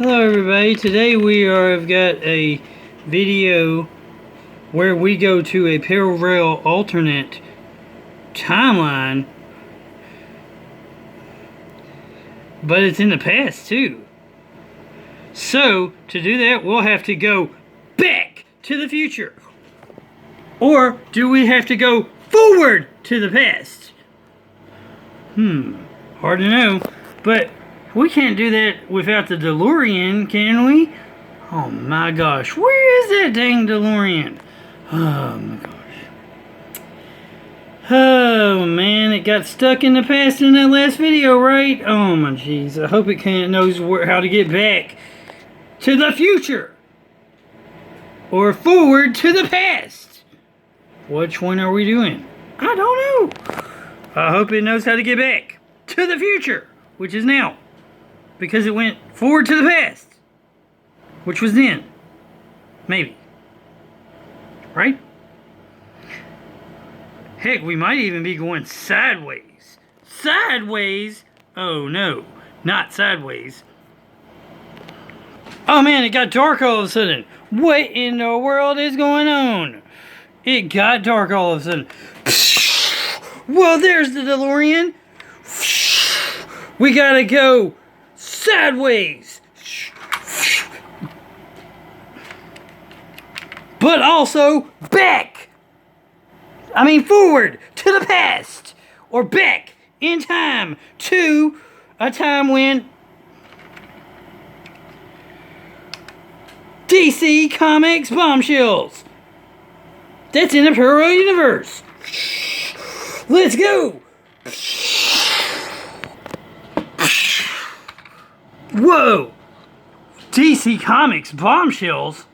Hello everybody, today have got a video where we go to a parallel alternate timeline, but it's in the past too. So to do that we'll have to go back to the future. Or do we have to go forward to the past? Hard to know, but we can't do that without the DeLorean, can we? Oh my gosh, where is that dang DeLorean? Oh my gosh. Oh man, it got stuck in the past in that last video, right? Oh my jeez, I hope it knows how to get back to the future. Or forward to the past. Which one are we doing? I don't know. I hope it knows how to get back to the future, which is now. Because it went forward to the past. Which was then. Maybe. Right? Heck, we might even be going sideways. Sideways? Oh no. Not sideways. Oh man, it got dark all of a sudden. What in the world is going on? It got dark all of a sudden. Well, there's the DeLorean. We gotta go sideways, but also back. I mean forward to the past, or back in time to a time when DC Comics Bombshells. That's in the parallel universe. Let's go. Whoa! DC Comics Bombshells?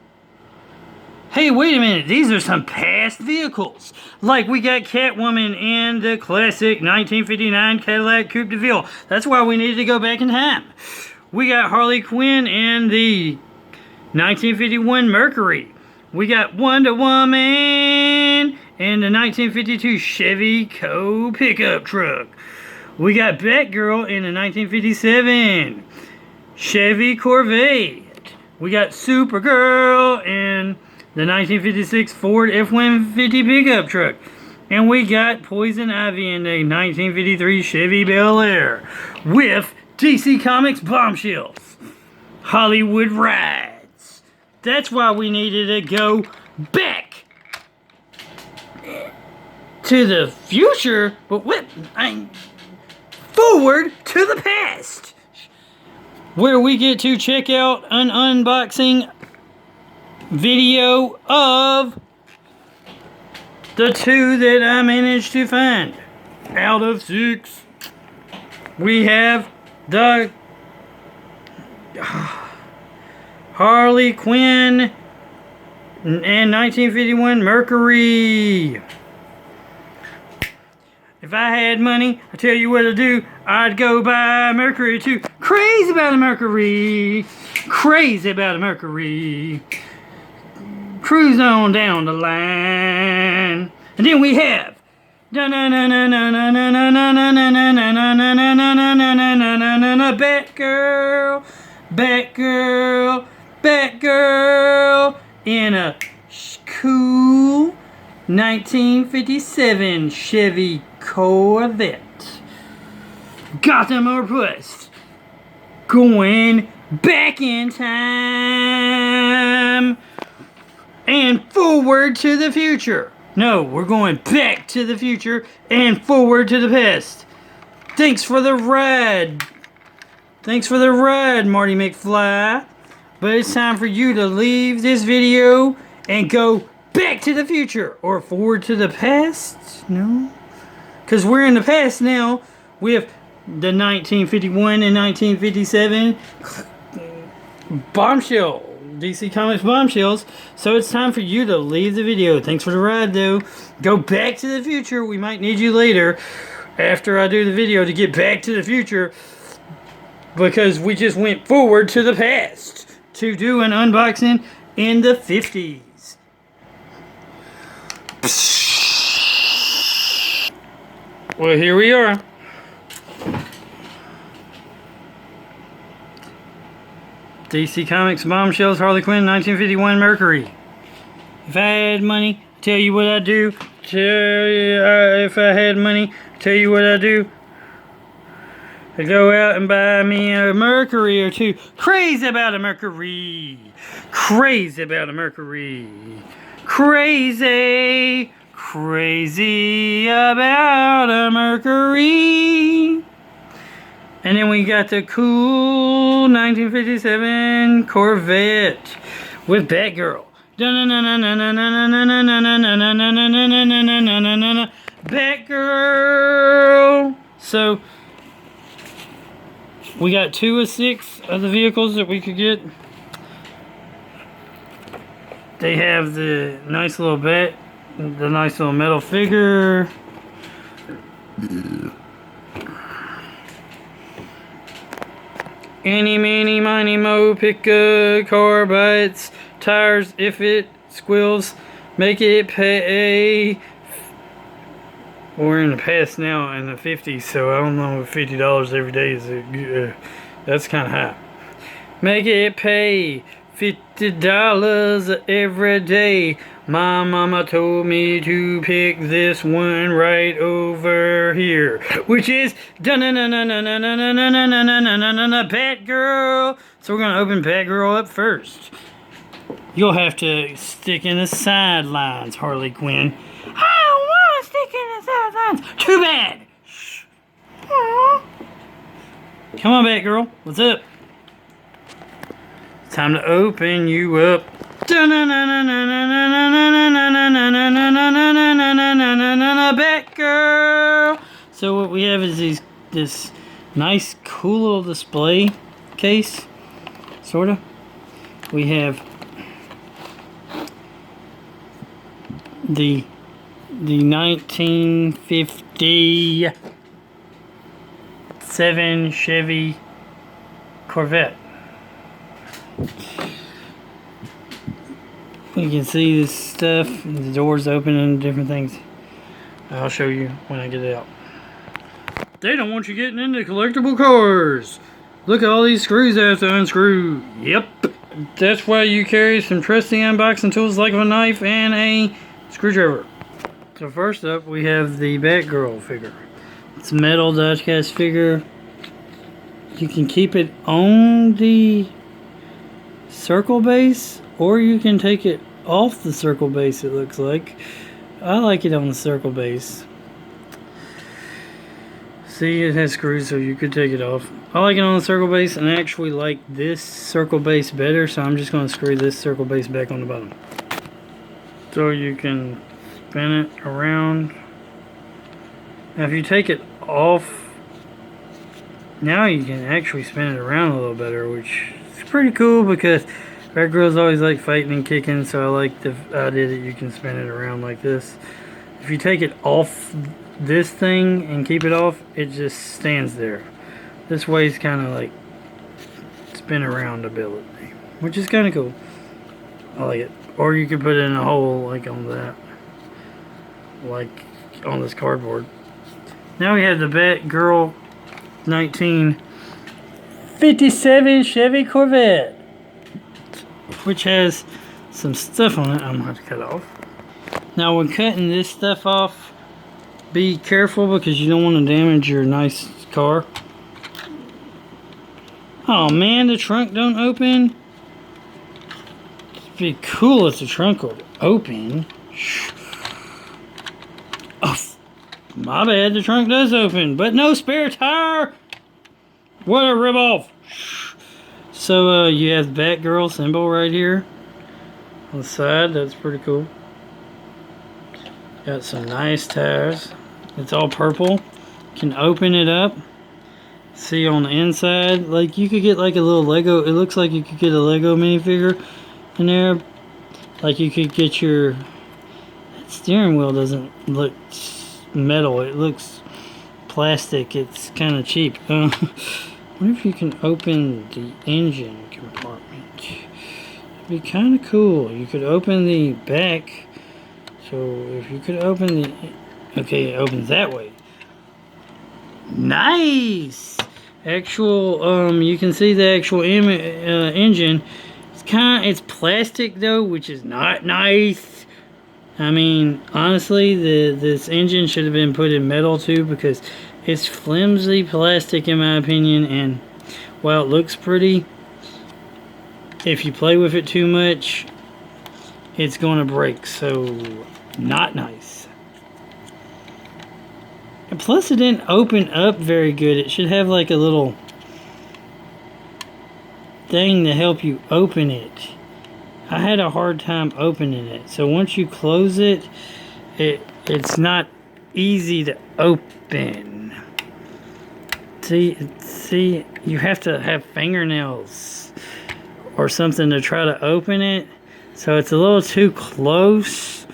Hey, wait a minute. These are some past vehicles. Like we got Catwoman and the classic 1959 Cadillac Coupe de Ville. That's why we needed to go back in time. We got Harley Quinn and the 1951 Mercury. We got Wonder Woman and the 1952 Chevy pickup truck. We got Batgirl in the 1957 Chevy Corvette. We got Supergirl in the 1956 Ford F-150 pickup truck. And we got Poison Ivy in the 1953 Chevy Bel Air with DC Comics Bombshells. Hollywood rides. That's why we needed to go back to the future, but forward to the past, where we get to check out an unboxing video of the two that I managed to find. Out of 6, we have the Harley Quinn and 1951 Mercury. If I had money, I tell you what to do. I'd go buy a Mercury too. Crazy about a Mercury. Crazy about a Mercury. Cruise on down the line. And then we have Batgirl, Batgirl, Batgirl in a cool 1957 Chevy Corvette. Gotham Request. Going back in time and forward to the future. No, we're going back to the future and forward to the past. Thanks for the ride. Thanks for the ride, Marty McFly. But it's time for you to leave this video and go back to the future or forward to the past. No? Because we're in the past now with the 1951 and 1957 Bombshell, DC Comics Bombshells. So it's time for you to leave the video. Thanks for the ride though. Go back to the future. We might need you later after I do the video to get back to the future, because we just went forward to the past to do an unboxing in the 50s. Well, here we are. DC Comics Bombshells Harley Quinn 1951 Mercury. If I had money, tell you what I'd do. If I had money, tell you what I'd do. I'd go out and buy me a Mercury or two. Crazy about a Mercury. Crazy about a Mercury. Crazy. Crazy about a Mercury. And then we got the cool 1957 Corvette with Batgirl. Batgirl. So we got 2 of 6 of the vehicles that we could get. They have the nice little bat, the nice little metal figure. Any, many, miny, mo, pick a car, bites, tires, if it squeals, make it pay. We're in the past now in the 50s, so I don't know if $50 every day is that's kind of high. Make it pay $50 every day. My mama told me to pick this one right over here, which is Batgirl. So we're gonna open Batgirl up first. You'll have to stick in the sidelines, Harley Quinn. I don't want to stick in the sidelines. Too bad. Aww. Come on, Batgirl. What's up? It's time to open you up. Batgirl. So what we have is this nice, cool little display case, sorta. We have the 1957 Chevy Corvette. You can see this stuff, the doors open and different things. I'll show you when I get it out. They don't want you getting into collectible cars. Look at all these screws I have to unscrew. Yep. That's why you carry some trusty unboxing tools like a knife and a screwdriver. So first up, we have the Batgirl figure. It's a metal Dodge cast figure. You can keep it on the circle base, or you can take it off the circle base, it looks like. I like it on the circle base. See, it has screws, so you could take it off. I like it on the circle base, and I actually like this circle base better, so I'm just going to screw this circle base back on the bottom. So you can spin it around. Now if you take it off, now you can actually spin it around a little better, which is pretty cool because Batgirl's always like fighting and kicking, so I like the idea that you can spin it around like this. If you take it off this thing and keep it off, it just stands there. This way is kind of like spin around ability, which is kind of cool. I like it. Or you could put it in a hole like on that, like on this cardboard. Now we have the Batgirl 1957 Chevy Corvette, which has some stuff on it I'm going to cut off. Now when cutting this stuff off, be careful because you don't want to damage your nice car. Oh man, the trunk don't open. It'd be cool if the trunk would open. Oh, my bad, the trunk does open, but no spare tire. What a ripoff. So you have the Batgirl symbol right here on the side. That's pretty cool. Got some nice tires. It's all purple. Can open it up. See on the inside, like you could get like a little Lego. It looks like you could get a Lego minifigure in there. Like you could get your that steering wheel doesn't look metal. It looks plastic. It's kind of cheap. What if you can open the engine compartment? It'd be kind of cool. You could open the back. So if you could open the... Okay, it opens that way. Nice! Actual, you can see the actual engine. It's plastic though, which is not nice. I mean, honestly, this engine should have been put in metal too, because it's flimsy plastic in my opinion, and while it looks pretty, if you play with it too much, it's going to break. So, not nice. And plus, it didn't open up very good. It should have like a little thing to help you open it. I had a hard time opening it. So once you close it, it's not easy to open. See, you have to have fingernails or something to try to open it. So it's a little too close.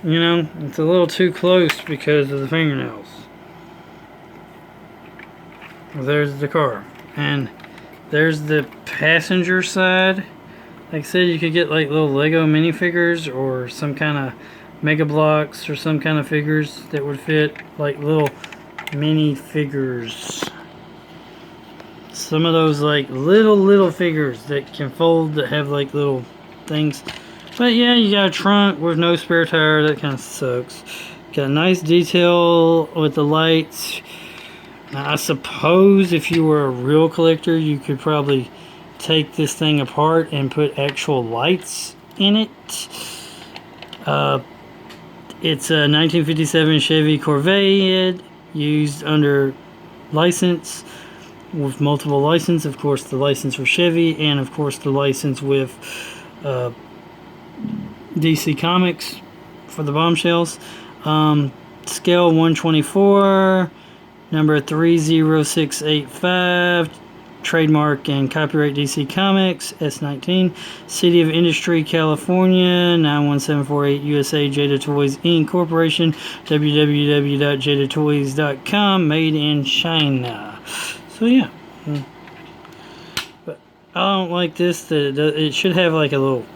You know, it's a little too close because of the fingernails. There's the car. And there's the passenger side. Like I said, you could get like little Lego minifigures or some kind of Mega Blocks or some kind of figures that would fit, like little mini figures. Some of those like little figures that can fold, that have like little things. But yeah, you got a trunk with no spare tire. That kind of sucks. Got a nice detail with the lights. Now, I suppose if you were a real collector, you could probably take this thing apart and put actual lights in it. It's a 1957 Chevy Corvette, used under license with multiple license. Of course, the license for Chevy, and of course the license with DC Comics for the Bombshells. Scale 124, number 30685. Trademark and copyright DC Comics, S19. City of Industry, California, 91748 USA. Jada Toys Inc. Corporation, www.jadatoys.com. Made in China. So yeah. But I don't like this. It should have like a little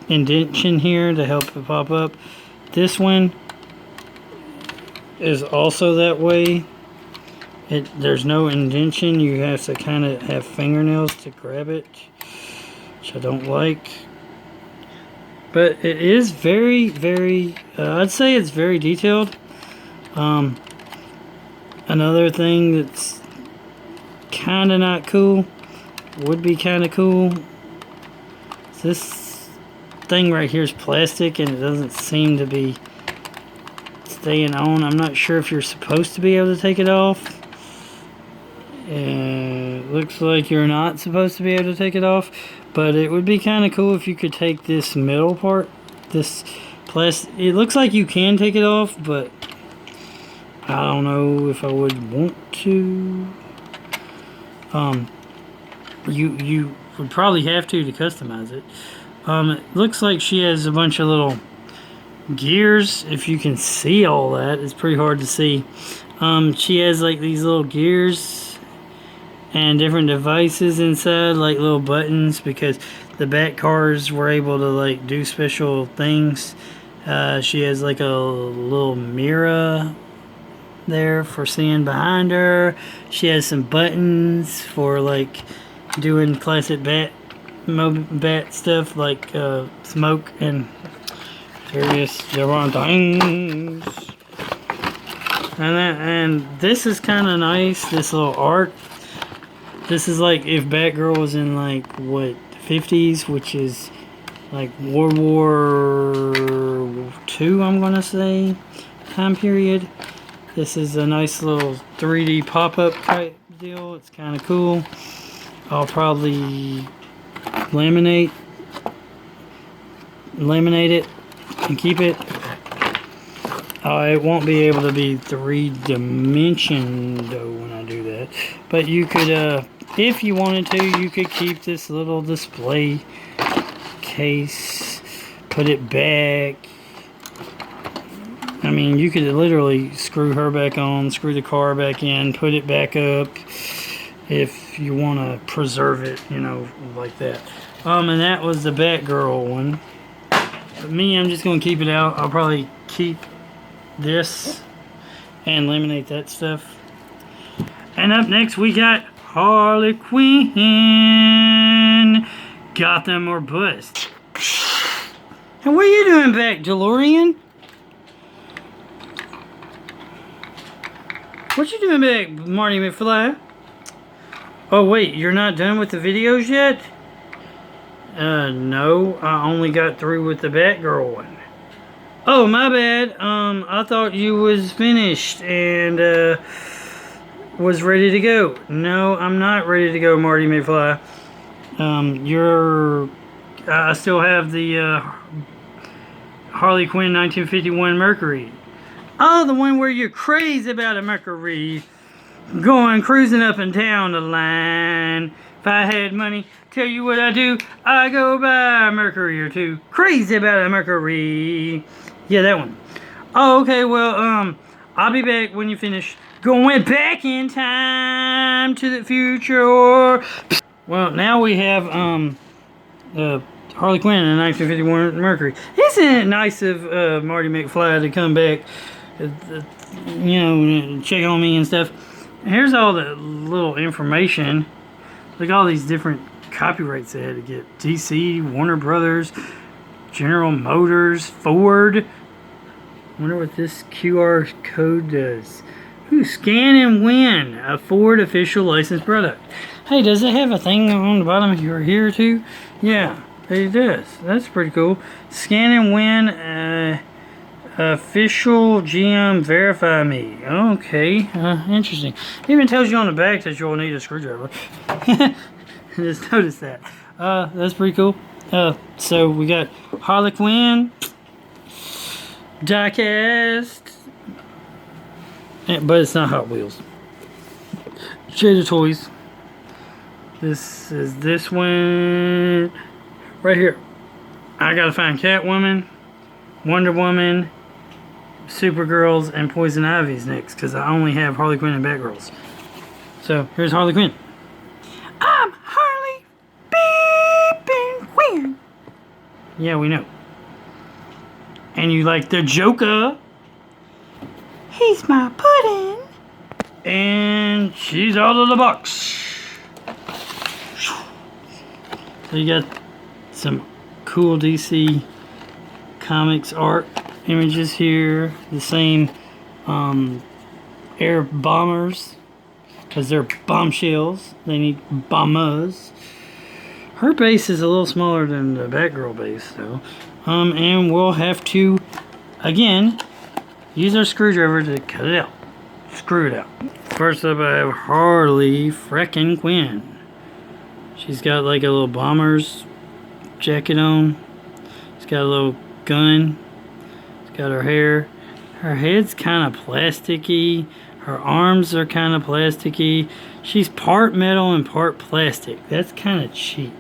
indentation here to help it pop up. This one is also that way. There's no indentation. You have to kind of have fingernails to grab it, which I don't like. But it is very, very, I'd say it's very detailed. Another thing that's kind of not cool, would be kind of cool, this thing right here is plastic and it doesn't seem to be staying on. I'm not sure if you're supposed to be able to take it off. Looks like you're not supposed to be able to take it off, but it would be kind of cool if you could take this middle part, this plastic. It looks like you can take it off, but I don't know if I would want to. You would probably have to customize it. It looks like she has a bunch of little gears. If you can see all that, it's pretty hard to see. She has like these little gears and different devices inside, like little buttons, because the Bat cars were able to like do special things. She has like a little mirror there for seeing behind her. She has some buttons for like doing classic Bat stuff, like smoke and various different things. And this is kind of nice, this little art. This is like if Batgirl was in like what, 50s, which is like World War II, I'm gonna say, time period. This is a nice little 3D pop-up type deal. It's kind of cool. I'll probably laminate it and keep it. It won't be able to be 3-dimension though when I do that, but you could, if you wanted to, you could keep this little display case, put it back. I mean, you could literally screw her back on, screw the car back in, put it back up if you want to preserve it, you know, like that. And that was the Batgirl one. But me, I'm just going to keep it out. I'll probably keep this and laminate that stuff. And up next we got Harley Quinn. Gotham or bust. And what are you doing back, DeLorean? What you doing back, Marty McFly? Oh wait, you're not done with the videos yet? No, I only got through with the Batgirl one. Oh, my bad. I thought you was finished and was ready to go. No, I'm not ready to go, Marty McFly. I still have the Harley Quinn 1951 Mercury. Oh, the one where you're crazy about a Mercury. Going cruising up and down the line. If I had money, tell you what I do. I go buy a Mercury or two. Crazy about a Mercury. Yeah, that one. Oh, okay, well, I'll be back when you finish. Going back in time to the future. Well, now we have, Harley Quinn in 1951 Mercury. Isn't it nice of, Marty McFly to come back, you know, check on me and stuff? Here's all the little information. Look at all these different copyrights they had to get. DC, Warner Brothers, General Motors, Ford. Wonder what this QR code does. Ooh, scan and win. A Ford official licensed product. Hey, does it have a thing on the bottom here too? Yeah, it does. That's pretty cool. Scan and win. Official GM verify me. Okay, interesting. It even tells you on the back that you'll need a screwdriver. Just noticed that. That's pretty cool. So we got Harley Quinn, diecast, but it's not Hot Wheels. Shade Toys. This is this one right here. I gotta find Catwoman, Wonder Woman, Supergirls, and Poison Ivy's next, because I only have Harley Quinn and Batgirls. So, here's Harley Quinn. I'm Harley Beepin' Quinn. Yeah, we know. And you like the Joker. He's my pudding. And she's out of the box. So you got some cool DC Comics art images here. The same air bombers, because they're bombshells. They need bombers. Her base is a little smaller than the Batgirl base though. And we'll have to again use our screwdriver to cut it out. Screw it out. First up I have Harley Frekin Quinn. She's got like a little bomber's jacket on. She's got a little gun. She's got her hair. Her head's kind of plasticky. Her arms are kind of plasticky. She's part metal and part plastic. That's kind of cheap.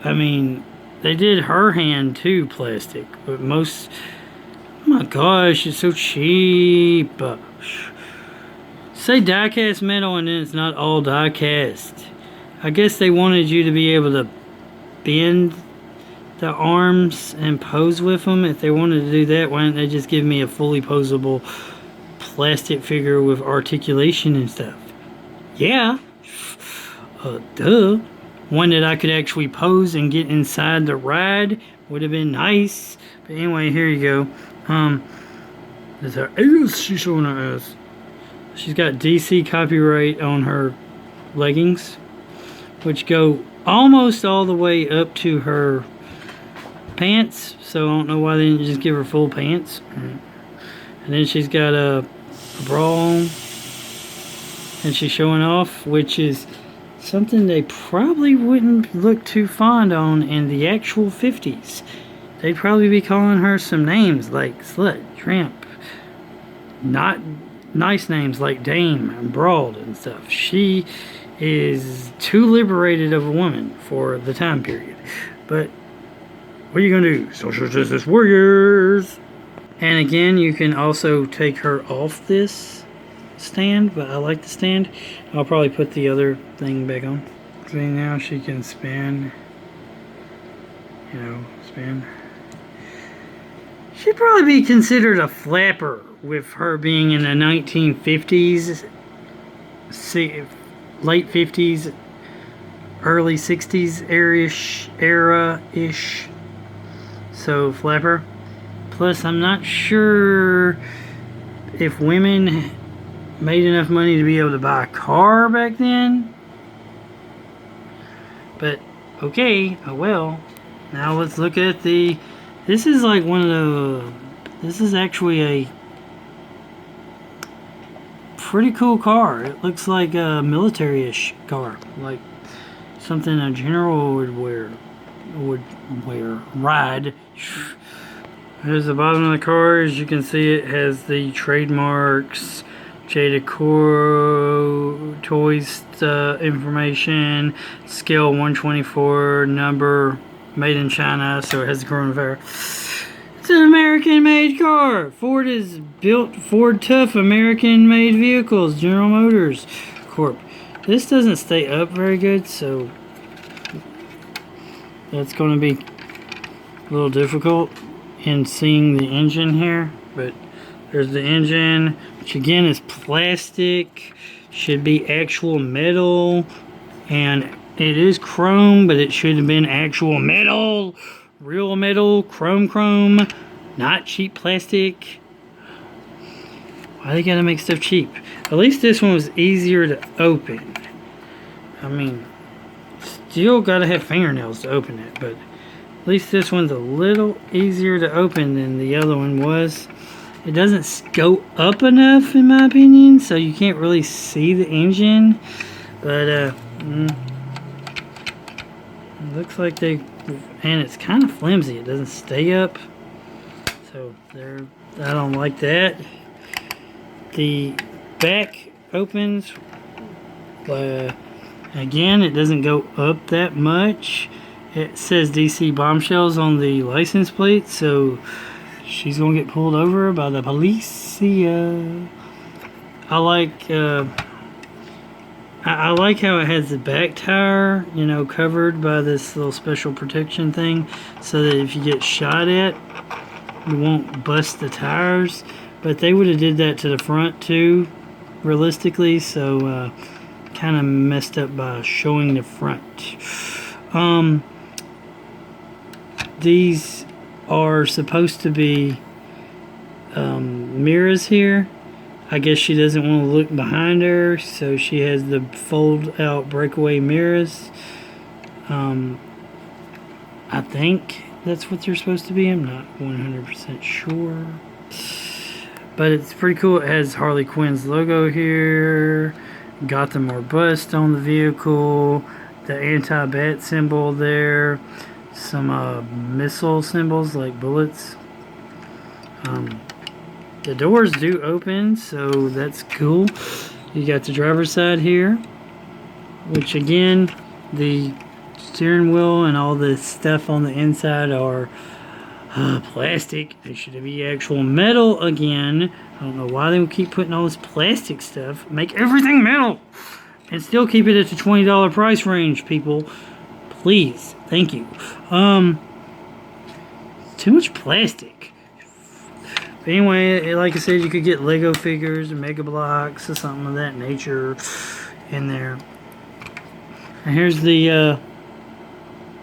I mean, they did her hand too plastic, but most... Oh my gosh, it's so cheap. Say die-cast metal and then it's not all die-cast. I guess they wanted you to be able to bend the arms and pose with them. If they wanted to do that, why didn't they just give me a fully posable plastic figure with articulation and stuff? Yeah. Duh. One that I could actually pose and get inside the ride would have been nice. But anyway, here you go. There's her ass. She's showing her ass. She's got DC copyright on her leggings, which go almost all the way up to her pants. So I don't know why they didn't just give her full pants. And then she's got a bra on, and she's showing off, which is something they probably wouldn't look too fond on in the actual 50s. They'd probably be calling her some names like slut, tramp, not nice names like dame and broad and stuff. She is too liberated of a woman for the time period. But what are you gonna do? Social justice warriors. And again, you can also take her off this stand, but I like the stand. I'll probably put the other thing back on. See, now she can spin. You know, spin. She'd probably be considered a flapper with her being in the 1950s, late 50s, early 60s era-ish. So, flapper. Plus, I'm not sure if women made enough money to be able to buy a car back then. But, okay, oh well. Now let's look at the... This is like one of the... This is actually a pretty cool car. It looks like a military-ish car. Like something a general would ride. Here's the bottom of the car. As you can see, it has the trademarks, Jada Coro Toys information, scale 124, number, made in China, so it has the coronavirus. It's an American-made car. Ford is built Ford Tough American-made vehicles. General Motors Corp. This doesn't stay up very good, so that's going to be a little difficult in seeing the engine here. But there's the engine, which again is plastic. Should be actual metal, and it is chrome, but it should have been actual metal. Real metal, chrome, not cheap plastic. Why they gotta make stuff cheap? At least this one was easier to open. I mean, still gotta have fingernails to open it, but at least this one's a little easier to open than the other one was. It doesn't go up enough, in my opinion, so you can't really see the engine. But it looks like they... And it's kind of flimsy. It doesn't stay up. So I don't like that. The back opens. Again, it doesn't go up that much. It says DC Bombshells on the license plate, so she's gonna get pulled over by the police. I like how it has the back tire, you know, covered by this little special protection thing, so that if you get shot at, you won't bust the tires. But they would have did that to the front too, realistically, so kind of messed up by showing the front. These are supposed to be mirrors here. I guess she doesn't want to look behind her, so she has the fold-out breakaway mirrors. I think that's what they're supposed to be. I'm not 100% sure. But it's pretty cool. It has Harley Quinn's logo here. Gotham or Bust on the vehicle. The anti-bat symbol there. Some missile symbols like bullets. The doors do open, so that's cool. You got the driver's side here, which again, the steering wheel and all the stuff on the inside are plastic. They should be actual metal again. I don't know why they would keep putting all this plastic stuff. Make everything metal and still keep it at the $20 price range, people. Please, thank you. Too much plastic. But anyway, like I said, you could get Lego figures and Mega Blocks or something of that nature in there. And here's the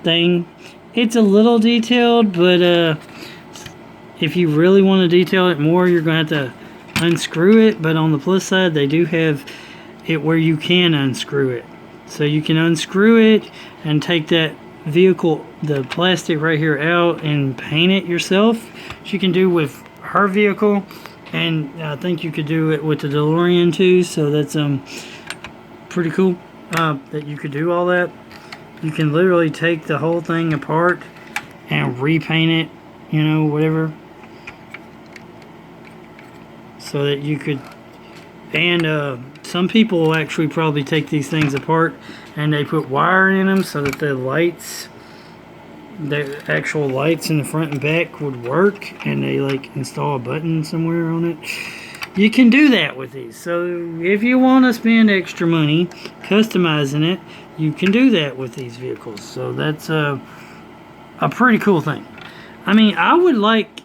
thing. It's a little detailed, but if you really want to detail it more, you're going to have to unscrew it. But on the plus side, they do have it where you can unscrew it. So you can unscrew it and take that vehicle, the plastic right here, out and paint it yourself, which you can do with her vehicle, and I think you could do it with the DeLorean too, so that's pretty cool that you could do all that. You can literally take the whole thing apart and repaint it, you know, whatever, so that you could. And some people will actually probably take these things apart and they put wire in them so that the lights, the actual lights in the front and back would work, and they like install a button somewhere on it. You can do that with these. So if you want to spend extra money customizing it, you can do that with these vehicles. So that's a pretty cool thing. I mean, I would like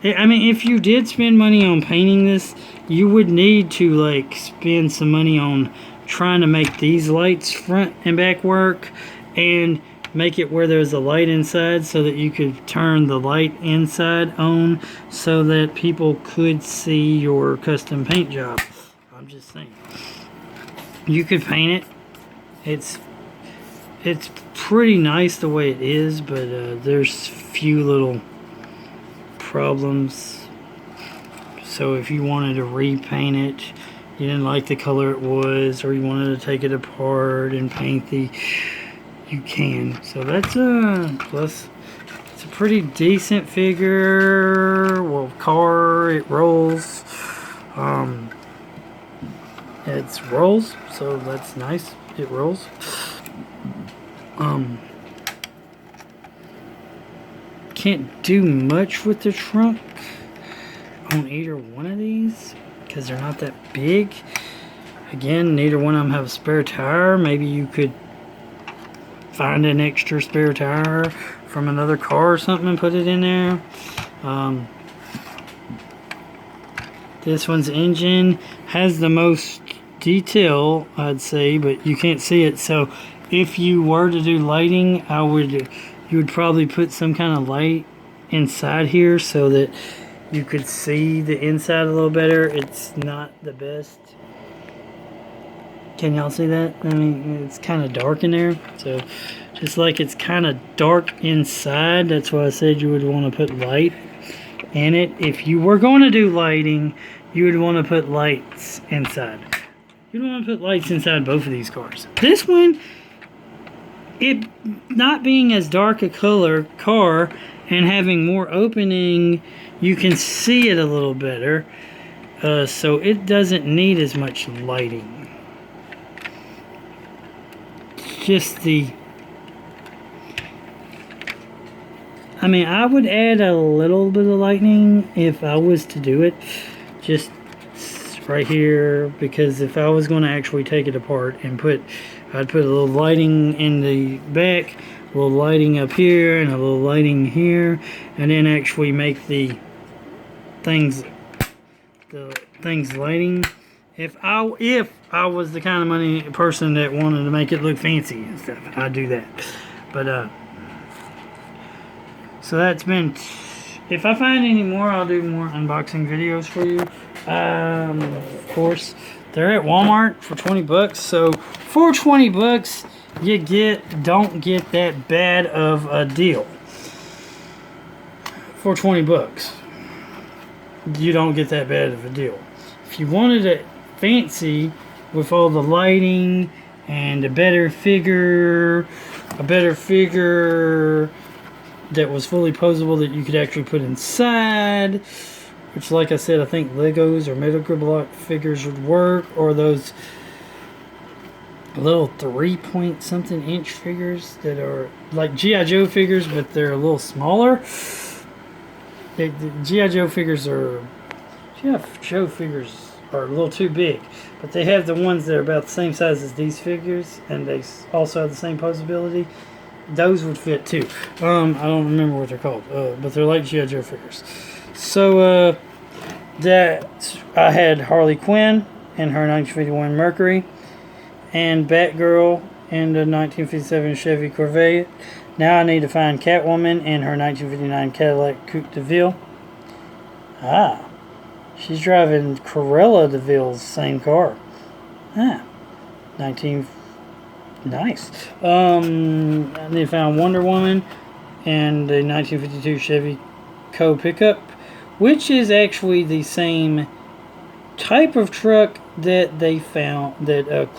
I mean, if you did spend money on painting this, you would need to like spend some money on trying to make these lights front and back work, and make it where there's a light inside so that you could turn the light inside on so that people could see your custom paint job. I'm just saying. You could paint it. It's pretty nice the way it is, but there's few little problems. So if you wanted to repaint it, you didn't like the color it was, or you wanted to take it apart and paint you can. So that's plus it's a pretty decent figure. Well, car, it rolls. It rolls, so that's nice. It rolls. Can't do much with the trunk on either one of these because they're not that big. Again, neither one of them have a spare tire. Maybe you could find an extra spare tire from another car or something and put it in there. This one's engine has the most detail, I'd say, but you can't see it. So if you were to do lighting, you would probably put some kind of light inside here so that you could see the inside a little better. It's not the best. Can y'all see that? I mean, it's kind of dark in there. So just like it's kind of dark inside, that's why I said you would want to put light in it. If you were going to do lighting, you would want to put lights inside. You'd want to put lights inside both of these cars. This one, it not being as dark a color car and having more opening, you can see it a little better. So it doesn't need as much lighting. Just I mean, I would add a little bit of lighting if I was to do it. Just right here, because if I was going to actually take it apart and I'd put a little lighting in the back, a little lighting up here, and a little lighting here, and then actually make the things lighting. If I was the kind of money person that wanted to make it look fancy and stuff, I'd do that. But so that's been. If I find any more, I'll do more unboxing videos for you. Of course, they're at Walmart for 20 bucks. So for 20 bucks, you don't get that bad of a deal. For 20 bucks, you don't get that bad of a deal. If you wanted it fancy with all the lighting and a better figure that was fully posable that you could actually put inside, which, like I said, I think Legos or Metal Block figures would work, or those little 3-point-something inch figures that are like G.I. Joe figures, but they're a little smaller. The G.I. Joe figures are a little too big, but they have the ones that are about the same size as these figures, and they also have the same posability. Those would fit too. I don't remember what they're called, but they're like G.I. Joe figures. So that I had Harley Quinn in her 1951 Mercury, and Batgirl in the 1957 Chevy Corvette. Now I need to find Catwoman in her 1959 Cadillac Coupe de Ville. She's driving Cruella de Ville's same car. Nice. And they found Wonder Woman and the 1952 Chevy Co pickup, which is actually the same type of truck that they found that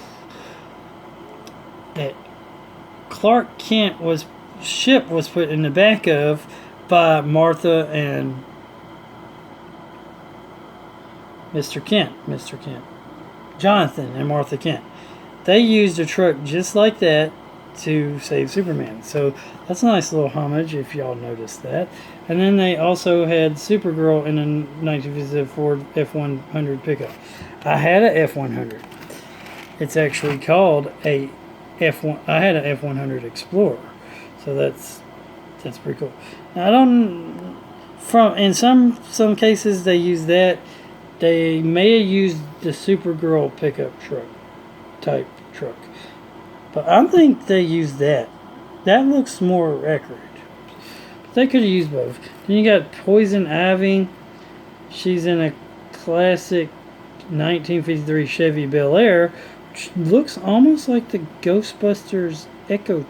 Clark Kent was put in the back of by Martha and Mr. Kent, Jonathan and Martha Kent. They used a truck just like that to save Superman. So that's a nice little homage if y'all noticed that. And then they also had Supergirl in a 1957 Ford F-100 pickup. I had a F-100. It's actually called a F1. I had an F-100 Explorer. So that's pretty cool. Now in some cases they use that. They may have used the Supergirl pickup truck type truck, but I think they used that. That looks more accurate. They could have used both. Then you got Poison Ivy. She's in a classic 1953 Chevy Bel Air, which looks almost like the Ghostbusters Ecto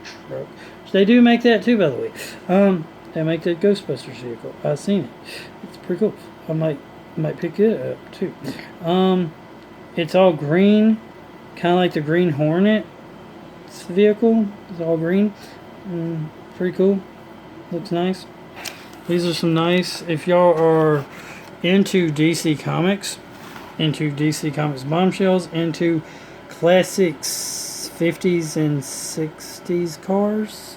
truck. They do make that too, by the way. They make the Ghostbusters vehicle. I've seen it. It's pretty cool. I might pick it up too. It's all green, kind of like the Green Hornet vehicle. It's all green. Pretty cool. Looks nice. These are some nice. If y'all are into DC Comics, into DC Comics Bombshells, into classics 50s and 60s cars.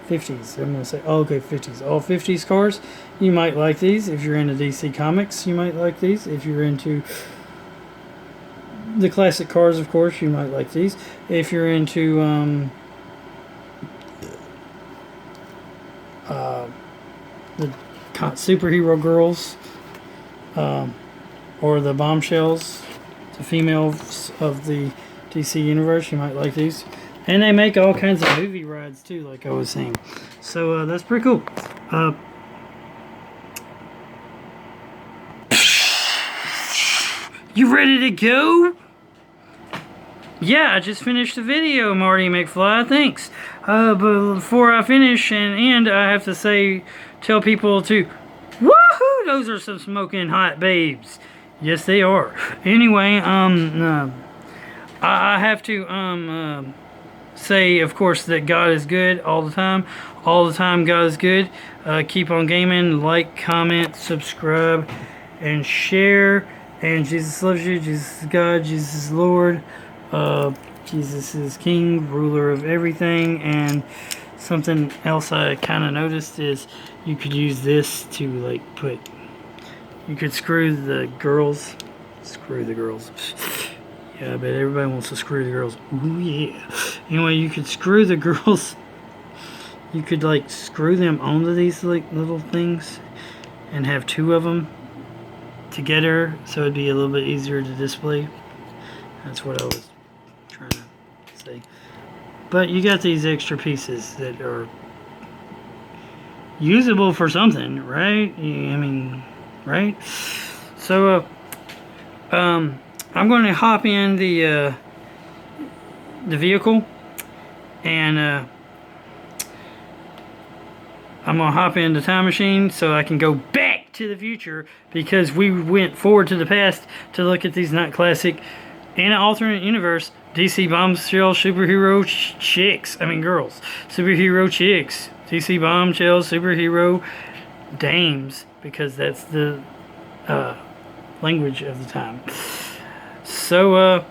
50s, I'm going to say. Oh, okay, 50s. All 50s cars. You might like these. If you're into DC Comics, you might like these. If you're into the classic cars, of course, you might like these. If you're into the superhero girls, or the Bombshells, the females of the DC universe, you might like these. And they make all kinds of movie rides too, like I was saying. So that's pretty cool. You ready to go? Yeah, I just finished the video, Marty McFly. Thanks. But before I finish and end, I have to tell people to, woohoo! Those are some smoking hot babes. Yes, they are. Anyway, I have to say, of course, that God is good all the time. All the time, God is good. Keep on gaming. Like, comment, subscribe, and share. And Jesus loves you. Jesus is God. Jesus is Lord. Jesus is King, ruler of everything. And something else I kind of noticed is you could use this to, like, you could screw the girls. Screw the girls. Yeah, I bet everybody wants to screw the girls. Ooh, yeah. Anyway, you could screw the girls. You could, like, screw them onto these, like, little things and have two of them together, so it'd be a little bit easier to display. That's what I was trying to say. But you got these extra pieces that are usable for something, right? I mean, right? So, I'm going to hop in the vehicle, and I'm going to hop in the time machine so I can go back to the future, because we went forward to the past to look at these not classic in an alternate universe DC Bombshell superhero girls, superhero chicks, DC Bombshell superhero dames, because that's the language of the time. So